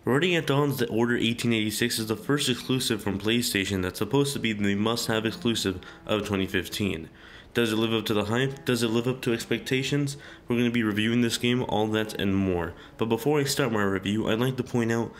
Riding at Dawn's The Order 1886 is the first exclusive from PlayStation that's supposed to be the must-have exclusive of 2015. Does it live up to the hype? Does it live up to expectations? We're going to be reviewing this game, all that and more. But before I start my review, I'd like to point out,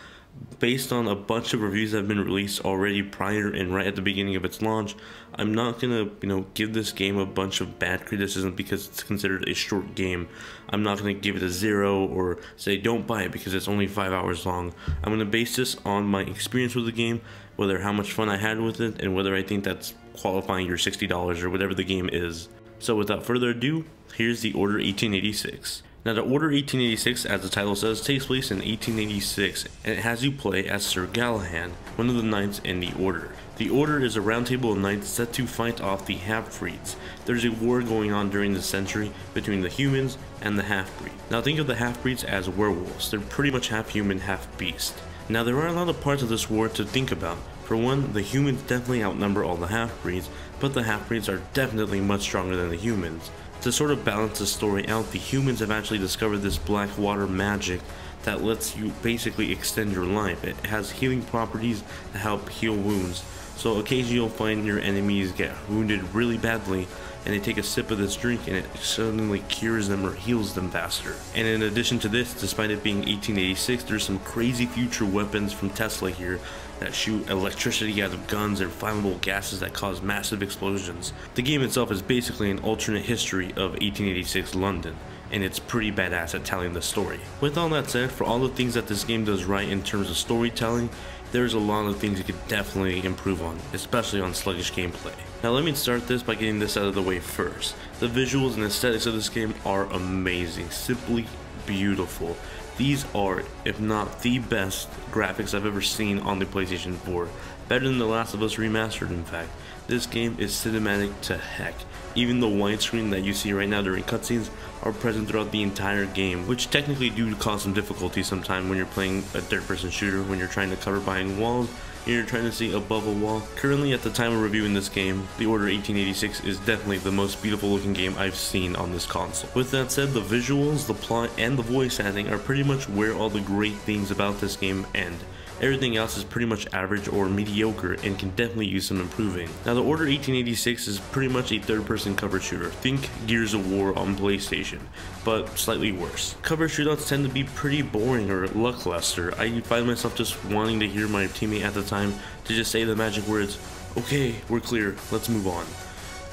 based on a bunch of reviews that have been released already prior and right at the beginning of its launch, I'm not gonna, give this game a bunch of bad criticism because it's considered a short game. I'm not gonna give it a 0 or say don't buy it because it's only 5 hours long. I'm gonna base this on my experience with the game, whether how much fun I had with it, and whether I think that's qualifying your $60 or whatever the game is. So without further ado, here's The Order 1886. Now, The Order 1886, as the title says, takes place in 1886, and it has you play as Sir Galahad, one of the knights in the Order. The Order is a round table of knights set to fight off the half-breeds. There's a war going on during this century between the humans and the half-breed. Now, think of the half-breeds as werewolves. They're pretty much half-human, half-beast. Now, there are a lot of parts of this war to think about. For one, the humans definitely outnumber all the half-breeds, but the half-breeds are definitely much stronger than the humans. To sort of balance the story out, the humans have actually discovered this black water magic that lets you basically extend your life. It has healing properties that help heal wounds. So occasionally you'll find your enemies get wounded really badly and they take a sip of this drink and it suddenly cures them or heals them faster. And in addition to this, despite it being 1886, there's some crazy future weapons from Tesla here that shoot electricity out of guns and flammable gases that cause massive explosions. The game itself is basically an alternate history of 1886 London, and it's pretty badass at telling the story. With all that said, for all the things that this game does right in terms of storytelling, there's a lot of things you could definitely improve on, especially on sluggish gameplay. Now let me start this by getting this out of the way first. The visuals and aesthetics of this game are amazing, simply beautiful. These are, if not the best, graphics I've ever seen on the PlayStation 4. Better than The Last of Us Remastered, in fact. This game is cinematic to heck. Even the widescreen that you see right now during cutscenes are present throughout the entire game, which technically do cause some difficulty sometimes when you're playing a third-person shooter, when you're trying to cover behind walls, and you're trying to see above a wall. Currently, at the time of reviewing this game, The Order 1886 is definitely the most beautiful looking game I've seen on this console. With that said, the visuals, the plot, and the voice acting are pretty much where all the great things about this game end. Everything else is pretty much average or mediocre and can definitely use some improving. Now, The Order 1886 is pretty much a third-person cover shooter. Think Gears of War on PlayStation, but slightly worse. Cover shootouts tend to be pretty boring or lackluster. I find myself just wanting to hear my teammate at the time to just say the magic words, "Okay, we're clear, let's move on."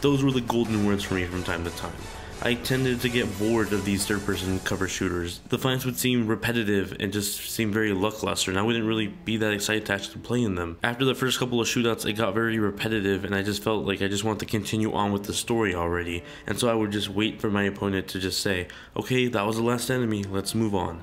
Those were the golden words for me from time to time. I tended to get bored of these third-person cover shooters. The fights would seem repetitive and just seem very lackluster, and I wouldn't really be that excited to actually play in them. After the first couple of shootouts, it got very repetitive, and I just felt like I just wanted to continue on with the story already, and so I would just wait for my opponent to just say, "Okay, that was the last enemy, let's move on."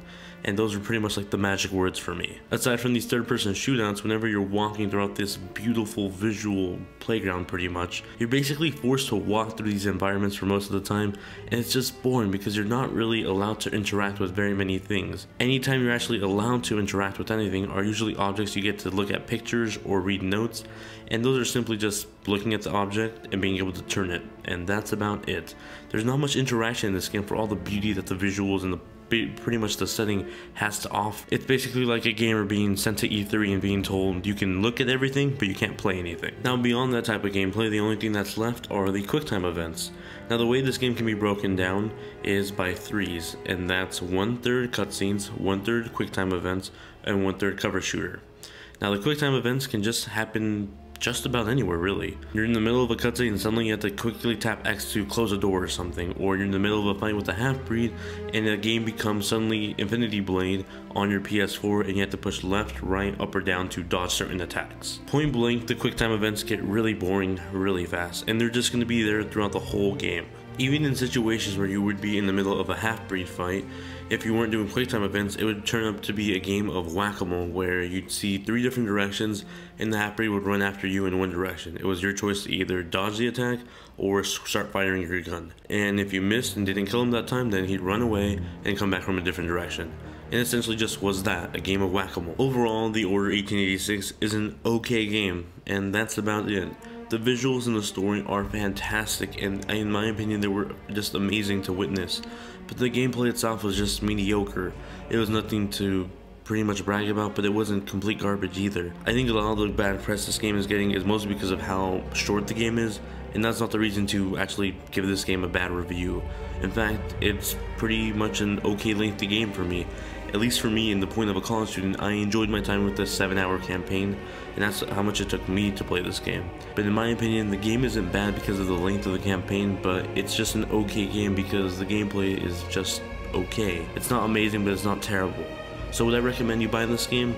And those were pretty much like the magic words for me. Aside from these third-person shootouts, whenever you're walking throughout this beautiful visual playground pretty much, you're basically forced to walk through these environments for most of the time, and it's just boring because you're not really allowed to interact with very many things. Anytime you're actually allowed to interact with anything are usually objects you get to look at pictures or read notes, and those are simply just looking at the object and being able to turn it, and that's about it. There's not much interaction in this game for all the beauty that the visuals and the pretty much the setting has to offer. It's basically like a gamer being sent to E3 and being told you can look at everything but you can't play anything. Now beyond that type of gameplay, the only thing that's left are the QuickTime events. Now the way this game can be broken down is by threes, and that's 1/3 cutscenes, 1/3 QuickTime events, and 1/3 cover shooter. Now the QuickTime events can just happen just about anywhere really. You're in the middle of a cutscene and suddenly you have to quickly tap X to close a door or something, or you're in the middle of a fight with a half-breed and the game becomes suddenly Infinity Blade on your PS4 and you have to push left, right, up or down to dodge certain attacks. Point blank, the QuickTime events get really boring really fast, and they're just going to be there throughout the whole game. Even in situations where you would be in the middle of a half-breed fight, if you weren't doing QuickTime events, it would turn up to be a game of whack-a-mole where you'd see 3 different directions and the half-breed would run after you in one direction. It was your choice to either dodge the attack or start firing your gun. And if you missed and didn't kill him that time, then he'd run away and come back from a different direction. And essentially just was that, a game of whack-a-mole. Overall, The Order 1886 is an okay game, and that's about it. The visuals and the story are fantastic, and in my opinion they were just amazing to witness, but the gameplay itself was just mediocre. It was nothing to pretty much brag about, but it wasn't complete garbage either. I think a lot of the bad press this game is getting is mostly because of how short the game is, and that's not the reason to actually give this game a bad review. In fact, it's pretty much an okay lengthy game for me. At least for me, in the point of a college student, I enjoyed my time with this 7-hour campaign, and that's how much it took me to play this game. But in my opinion, the game isn't bad because of the length of the campaign, but it's just an okay game because the gameplay is just okay. It's not amazing, but it's not terrible. So would I recommend you buy this game?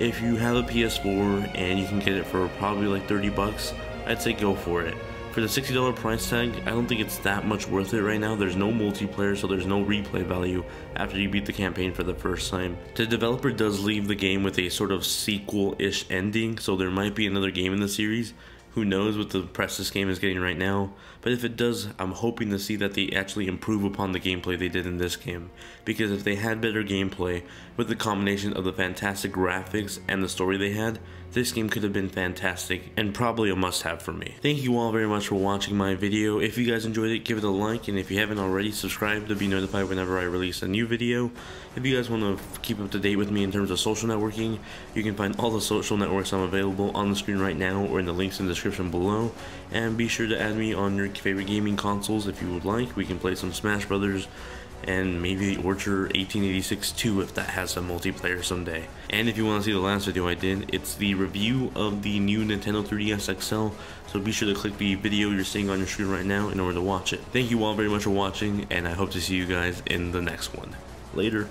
If you have a PS4 and you can get it for probably like 30 bucks, I'd say go for it. For the $60 price tag, I don't think it's that much worth it right now. There's no multiplayer, so there's no replay value after you beat the campaign for the first time. The developer does leave the game with a sort of sequel-ish ending, so there might be another game in the series. Who knows what the press this game is getting right now, but if it does, I'm hoping to see that they actually improve upon the gameplay they did in this game, because if they had better gameplay with the combination of the fantastic graphics and the story they had, this game could have been fantastic and probably a must-have for me. Thank you all very much for watching my video. If you guys enjoyed it, give it a like, and if you haven't already, subscribe to be notified whenever I release a new video. If you guys want to keep up to date with me in terms of social networking, you can find all the social networks I'm available on the screen right now or in the links in the description below, and be sure to add me on your favorite gaming consoles if you would like. We can play some Smash Brothers and maybe the Orchard 1886 2 if that has some multiplayer someday. And if you want to see the last video I did, it's the review of the new Nintendo 3DS XL, so be sure to click the video you're seeing on your screen right now in order to watch it. Thank you all very much for watching, and I hope to see you guys in the next one. Later.